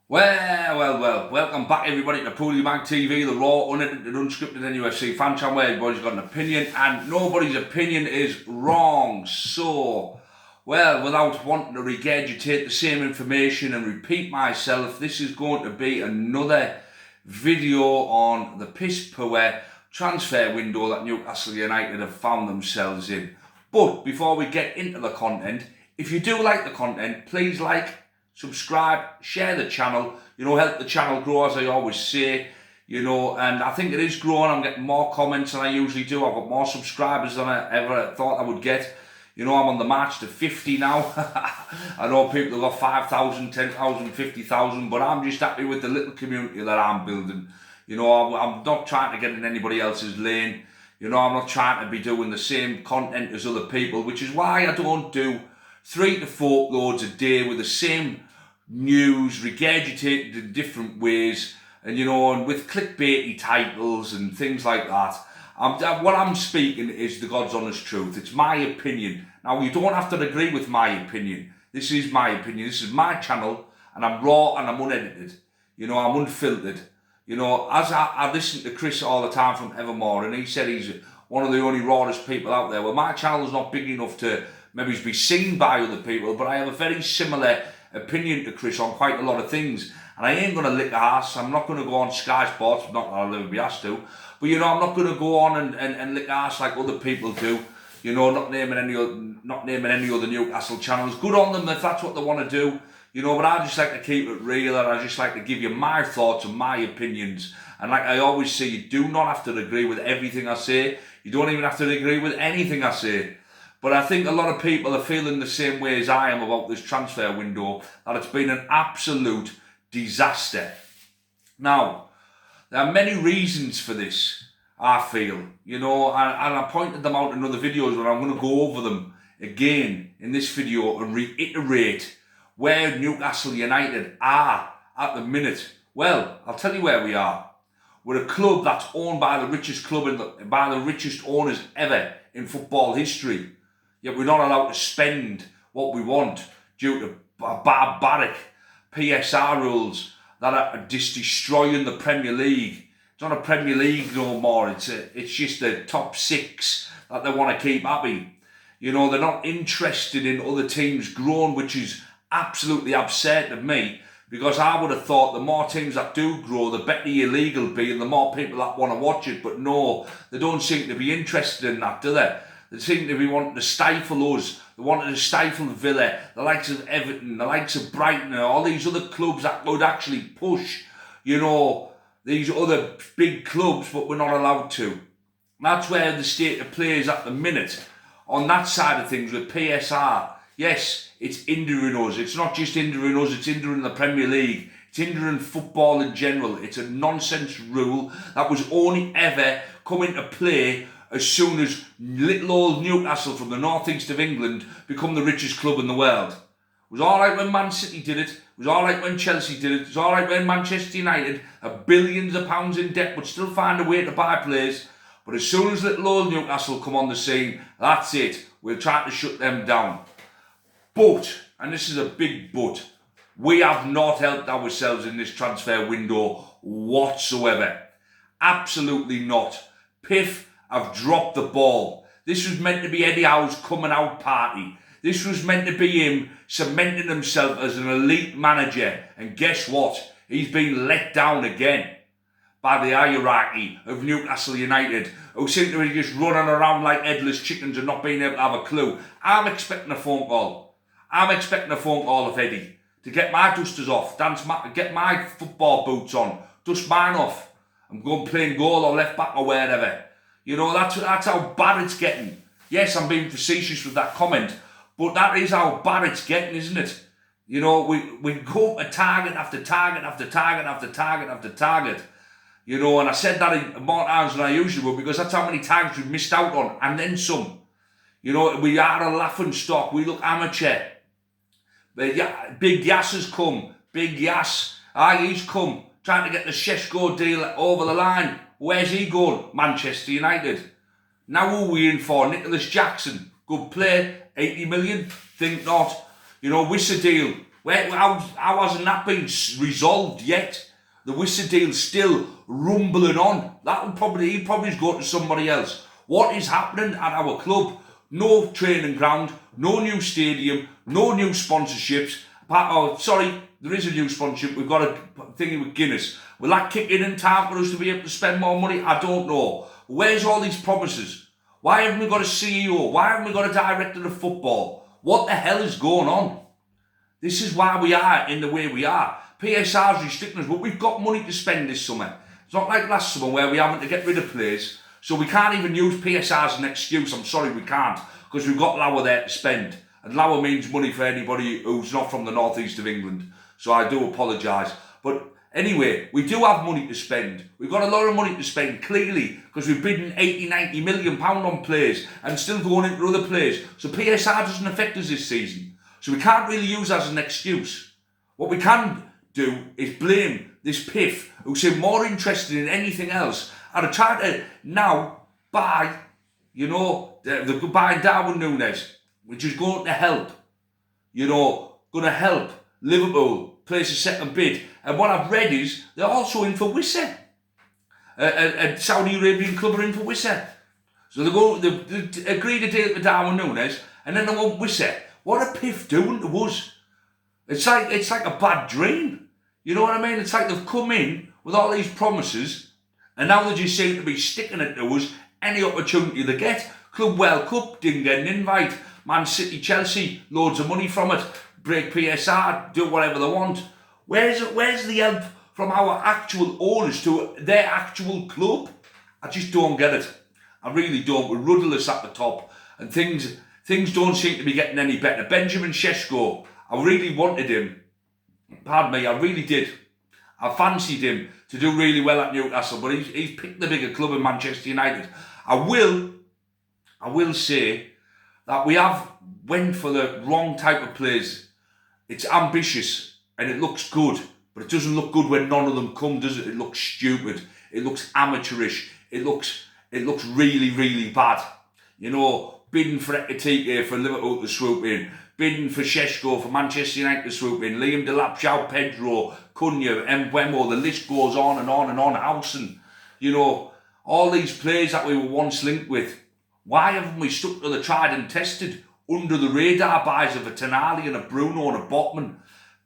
Well, welcome back everybody to PoolieMagTV, the raw, unedited, unscripted NUFC fan channel where everybody's got an opinion and nobody's opinion is wrong. So, without wanting to regurgitate the same information and repeat myself, this is going to be another video on the piss poor transfer window that Newcastle United have found themselves in. But before we get into the content, if you do like the content, please like, subscribe, share the channel, help the channel grow, as I always say, and I think it is growing. I'm getting more comments than I usually do. I've got more subscribers than I ever thought I would get. I'm on the march to 50 now. I know people have got 5,000, 10,000, 50,000, but I'm just happy with the little community that I'm building. I'm not trying to get in anybody else's lane. I'm not trying to be doing the same content as other people, which is why I don't do 3 to 4 uploads a day with the same news regurgitated in different ways, and with clickbaity titles and things like that. What I'm speaking is the God's honest truth. It's my opinion. Now, you don't have to agree with my opinion. This is my opinion. This is my channel, and I'm raw and I'm unedited. I'm unfiltered. As I listen to Chris all the time from Evermore, and he said he's one of the only rawest people out there. Well, my channel's not big enough to maybe be seen by other people, but I have a very similar opinion to Chris on quite a lot of things, and I ain't going to lick ass. I'm not going to go on Sky Sports, not that I'll ever be asked to, but I'm not going to go on and lick ass like other people do, not naming any other Newcastle channels. Good on them if that's what they want to do, but I just like to keep it real, and I just like to give you my thoughts and my opinions. And like I always say, you do not have to agree with everything I say. You don't even have to agree with anything I say. But I think a lot of people are feeling the same way as I am about this transfer window, that it's been an absolute disaster. Now, there are many reasons for this, I feel, and I pointed them out in other videos, but I'm going to go over them again in this video and reiterate where Newcastle United are at the minute. Well, I'll tell you where we are. We're a club that's owned by the richest club by the richest owners ever in football history. Yet we're not allowed to spend what we want due to barbaric PSR rules that are just destroying the Premier League. It's not a Premier League no more. It's just the top 6 that they want to keep happy. They're not interested in other teams growing, which is absolutely absurd to me, because I would have thought the more teams that do grow, the better your league will be and the more people that want to watch it. But no, they don't seem to be interested in that, do they? They seem to be wanting to stifle us. They wanted to stifle Villa, the likes of Everton, the likes of Brighton, and all these other clubs that would actually push, these other big clubs, but we're not allowed to. That's where the state of play is at the minute. On that side of things with PSR, yes, it's hindering us. It's not just hindering us, it's hindering the Premier League. It's hindering football in general. It's a nonsense rule that was only ever come into play as soon as little old Newcastle from the northeast of England become the richest club in the world. It was alright when Man City did it. It was alright when Chelsea did it. It was alright when Manchester United have billions of pounds in debt but still find a way to buy players. But as soon as little old Newcastle come on the scene, that's it. We're trying to shut them down. But, and this is a big but, we have not helped ourselves in this transfer window whatsoever. Absolutely not. PIF have dropped the ball. This was meant to be Eddie Howe's coming out party. This was meant to be him cementing himself as an elite manager. And guess what? He's been let down again by the hierarchy of Newcastle United, who seem to be just running around like headless chickens and not being able to have a clue. I'm expecting a phone call. I'm expecting a phone call of Eddie to get my dusters off, get my football boots on, dust mine off, and go and play goal or left back or wherever. That's how bad it's getting. Yes, I'm being facetious with that comment, but that is how bad it's getting, isn't it? We go to target after target after target after target after target. And I said that in more times than I usually would, because that's how many targets we've missed out on, and then some. We are a laughing stock. We look amateur. But Big Yass has come. Big Yass. He's come. Trying to get the Sheshko deal over the line. Where's he going? Manchester United. Now who are we in for? Nicholas Jackson. Good player. 80 million? Think not. Wissa deal. How hasn't that been resolved yet? The Wissa deal's still rumbling on. He'll probably go to somebody else. What is happening at our club? No training ground, no new stadium, no new sponsorships. There is a new sponsorship. We've got a thingy with Guinness. Will that kick in time for us to be able to spend more money? I don't know. Where's all these promises? Why haven't we got a CEO? Why haven't we got a director of football? What the hell is going on? This is why we are in the way we are. PSR's restricting us, but we've got money to spend this summer. It's not like last summer where we having to get rid of players. So we can't even use PSR as an excuse. I'm sorry, we can't, because we've got Lower there to spend. And Lower means money for anybody who's not from the northeast of England. So I do apologise. But anyway, we do have money to spend. We've got a lot of money to spend, clearly, because we've bidden 80, 90 million pound on players and still going into other players. So PSR doesn't affect us this season. So we can't really use that as an excuse. What we can do is blame this PIF, who seem more interested in anything else, and are trying to now buy, they're buying Darwin Núñez, which is going to help, going to help Liverpool place a second bid. And what I've read is they're also in for Wissa. A Saudi Arabian club are in for Wissa. So they agreed to deal with Darwin Núñez, and then they want Wissa. What are PIF doing to us? It's like a bad dream. You know what I mean? It's like they've come in with all these promises, and now they just seem to be sticking it to us any opportunity they get. Club World Cup, didn't get an invite. Man City, Chelsea, loads of money from it. Break PSR, do whatever they want. Where's the help from our actual owners to their actual club? I just don't get it. I really don't. We're rudderless at the top, and things don't seem to be getting any better. Benjamin Šeško, I really wanted him. Pardon me, I really did. I fancied him to do really well at Newcastle, but he's picked the bigger club in Manchester United. I will say that we have went for the wrong type of players. It's ambitious and it looks good, but it doesn't look good when none of them come, does it? It looks stupid. It looks amateurish. It looks really, really bad. Bidding for Ekitike for Liverpool to swoop in. Bidding for Šeško for Manchester United to swoop in. Liam Delap, João Pedro, Cunha, Mbeumo, the list goes on and on and on. Howson, all these players that we were once linked with. Why haven't we stuck to the tried and tested, under the radar buys of a Tonali and a Bruno and a Botman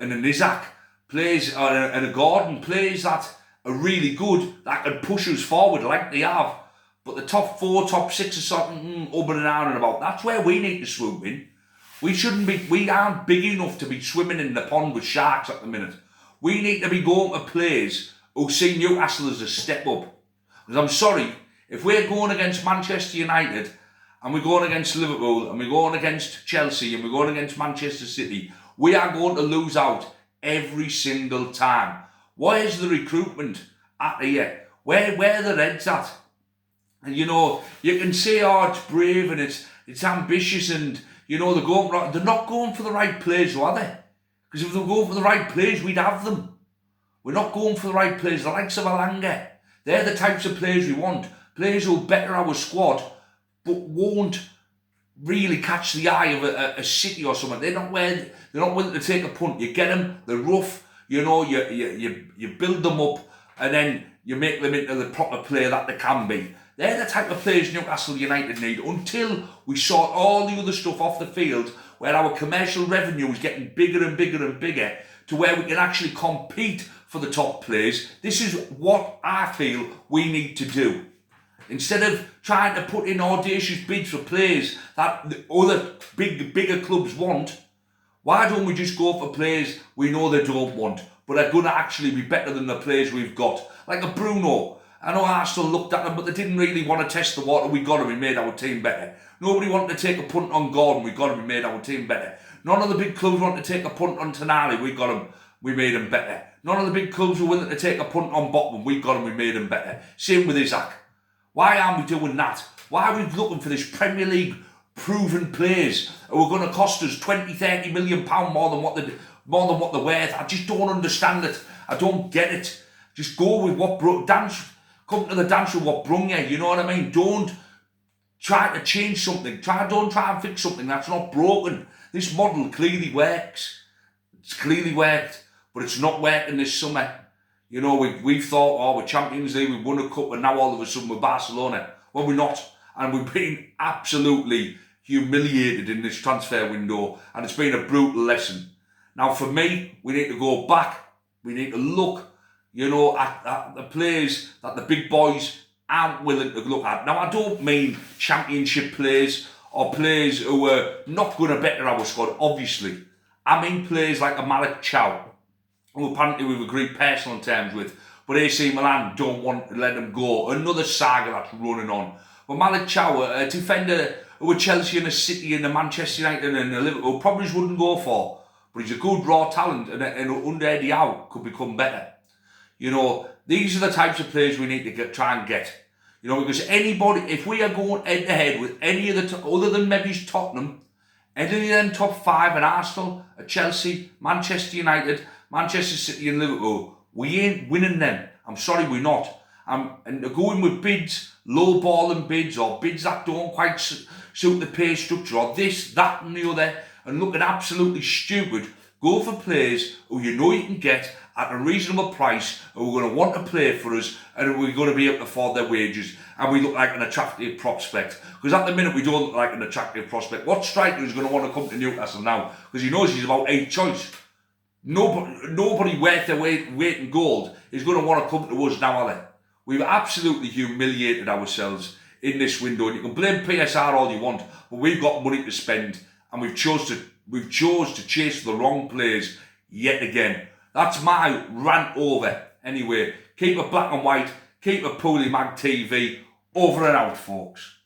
and an Isaac? Players and a Gordon, players that are really good, that can push us forward like they have. But the top 4, top 6 are something up and down and about. That's where we need to swoop in. We aren't big enough to be swimming in the pond with sharks at the minute. We need to be going to players who see Newcastle as a step up. Because I'm sorry, if we're going against Manchester United and we're going against Liverpool and we're going against Chelsea and we're going against Manchester City, we are going to lose out every single time. Where's the recruitment at here? Where are the Reds at? And you can say, it's brave and it's ambitious and they're not going for the right players, are they? Because if they were going for the right players, we'd have them. We're not going for the right players. The likes of Alanga, they're the types of players we want. Players who'll better our squad, but won't really catch the eye of a City or something. They're not willing to take a punt. You get them, they're rough. You build them up, and then you make them into the proper player that they can be. They're the type of players Newcastle United need until we sort all the other stuff off the field, where our commercial revenue is getting bigger and bigger and bigger to where we can actually compete for the top players. This is what I feel we need to do. Instead of trying to put in audacious bids for players that the other bigger clubs want, why don't we just go for players we know they don't want, but are going to actually be better than the players we've got? Like a Bruno. I know Arsenal looked at him, but they didn't really want to test the water. We got him, we made our team better. Nobody wanted to take a punt on Gordon, we got him, we made our team better. None of the big clubs wanted to take a punt on Tonali, we got him, we made him better. None of the big clubs were willing to take a punt on Botman, we got him, we made him better. Same with Isaac. Why aren't we doing that? Why are we looking for this Premier League proven players who are going to cost us 20, 30 million pound more than what they're worth? I just don't understand it. I don't get it. Just go with what come to the dance with what brung you, you know what I mean? Don't try to change something. Don't try and fix something that's not broken. This model clearly works. It's clearly worked, but it's not working this summer. You know, we've thought, oh, we're Champions League, we've won a cup, and now all of a sudden we're Barcelona. Well, we're not. And we've been absolutely humiliated in this transfer window, and it's been a brutal lesson. Now, for me, we need to go back. We need to look, you know, at the players that the big boys aren't willing to look at. Now, I don't mean championship players or players who are not going to better our squad, obviously. I mean players like a Malik Chow, who apparently we've agreed personal terms with, but AC Milan don't want to let him go. Another saga that's running on. But Malik Chow, a defender who a Chelsea and a City and a Manchester United and a Liverpool probably just wouldn't go for. But he's a good raw talent, and under Eddie Howe could become better. You know, these are the types of players we need to try and get. You know, because anybody, if we are going head to head with any of the, other than maybe Tottenham, any of them top five, and Arsenal, Chelsea, Manchester United, Manchester City and Liverpool, we ain't winning them. I'm sorry, we're not. And going with bids, low balling bids, or bids that don't quite suit the pay structure, or this, that and the other, and looking absolutely stupid, go for players who you know you can get at a reasonable price, who are going to want to play for us, and we're going to be able to afford their wages, and we look like an attractive prospect. Because at the minute we don't look like an attractive prospect. What striker is going to want to come to Newcastle now? Because he knows he's about 8th choice. Nobody worth their weight in gold is going to want to come to us now, are they? We've absolutely humiliated ourselves in this window, and you can blame PSR all you want, but we've got money to spend, and we've chose to chase the wrong players yet again. That's my rant over. Anyway, keep it black and white, keep it PoolieMagTV, over and out, folks.